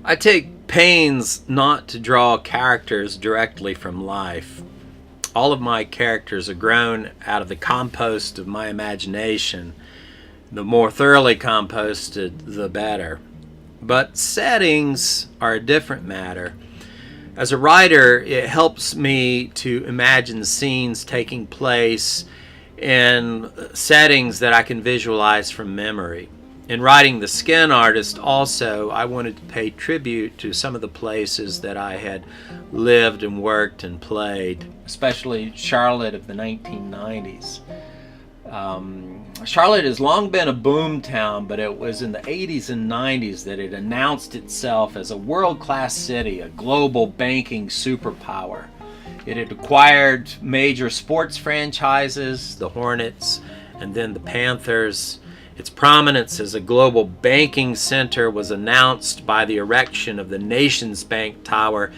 I take pains not to draw characters directly from life. All of my characters are grown out of the compost of my imagination. The more thoroughly composted, the better. But settings are a different matter. As a writer, it helps me to imagine scenes taking place in settings that I can visualize from memory. In writing The Skin Artist, also, I wanted to pay tribute to some of the places that I had lived and worked and played, especially Charlotte of the 1990s. Charlotte has long been a boom town, but it was in the 80s and 90s that it announced itself as a world-class city, a global banking superpower. It had acquired major sports franchises, the Hornets and then the Panthers. Its prominence as a global banking center was announced by the erection of the Nations Bank Tower,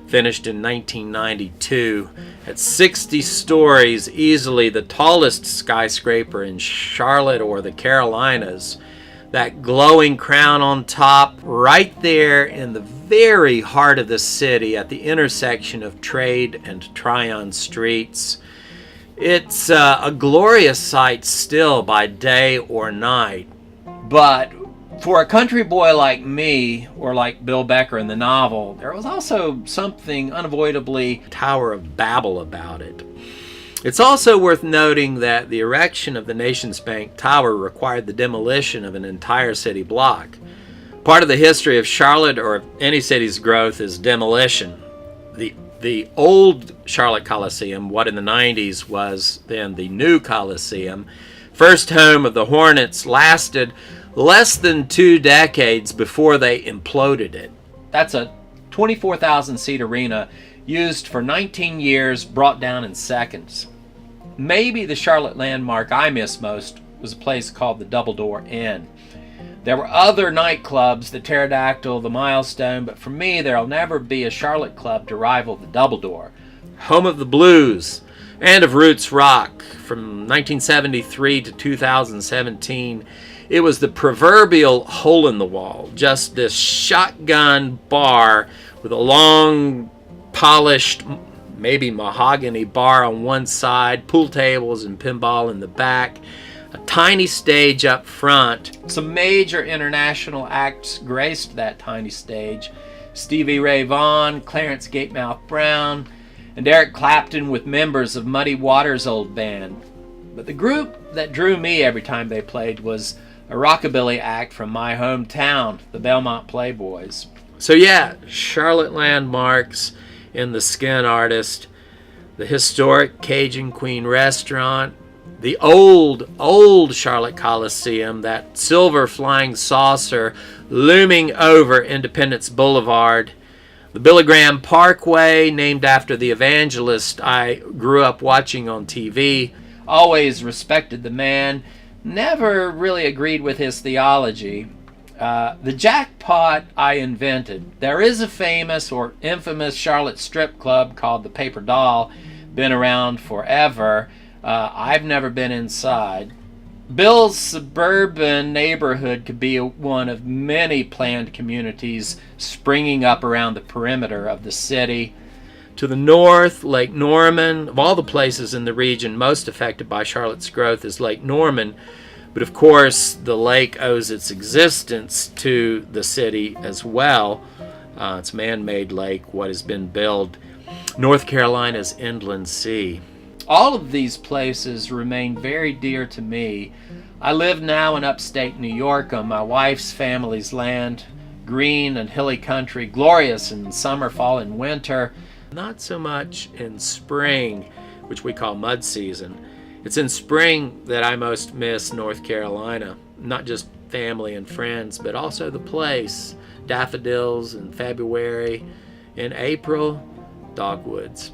finished in 1992. At 60 stories, easily the tallest skyscraper in Charlotte or the Carolinas. That glowing crown on top, right there in the very heart of the city at the intersection of Trade and Tryon streets. It's a glorious sight still by day or night. But for a country boy like me, or like Bill Becker in the novel, there was also something unavoidably Tower of Babel about it. It's also worth noting that the erection of the Nations Bank Tower required the demolition of an entire city block. Part of the history of Charlotte or of any city's growth is demolition. The old Charlotte Coliseum, what in the 90s was then the new Coliseum, first home of the Hornets, lasted less than 2 decades before they imploded it. That's a 24,000-seat arena used for 19 years, brought down in seconds. Maybe the Charlotte landmark I miss most was a place called the Double Door Inn. There were other nightclubs, the Pterodactyl, the Milestone, but for me there'll never be a Charlotte club to rival the Double Door. Home of the blues and of roots rock. From 1973 to 2017, it was the proverbial hole in the wall, just this shotgun bar with a long, polished, maybe mahogany bar on one side, pool tables and pinball in the back, a tiny stage up front. Some major international acts graced that tiny stage. Stevie Ray Vaughan, Clarence Gatemouth Brown, and Eric Clapton with members of Muddy Waters' old band. But the group that drew me every time they played was a rockabilly act from my hometown, the Belmont Playboys. So yeah, Charlotte landmarks in The Skin Artist, the historic Cajun Queen restaurant, the old Charlotte Coliseum, that silver flying saucer looming over Independence Boulevard, the Billy Graham Parkway, named after the evangelist I grew up watching on TV. Always respected the man, never really agreed with his theology. The jackpot I invented. There is a famous or infamous Charlotte strip club called the Paper Doll, been around forever. I've never been inside. Bill's suburban neighborhood could be one of many planned communities springing up around the perimeter of the city. To the north, Lake Norman. Of all the places in the region most affected by Charlotte's growth is Lake Norman. But of course, the lake owes its existence to the city as well. It's a man-made lake, what has been built. North Carolina's inland sea. All of these places remain very dear to me. I live now in upstate New York on my wife's family's land, green and hilly country, glorious in summer, fall, and winter. Not so much in spring, which we call mud season. It's in spring that I most miss North Carolina. Not just family and friends, but also the place. Daffodils in February. In April, dogwoods.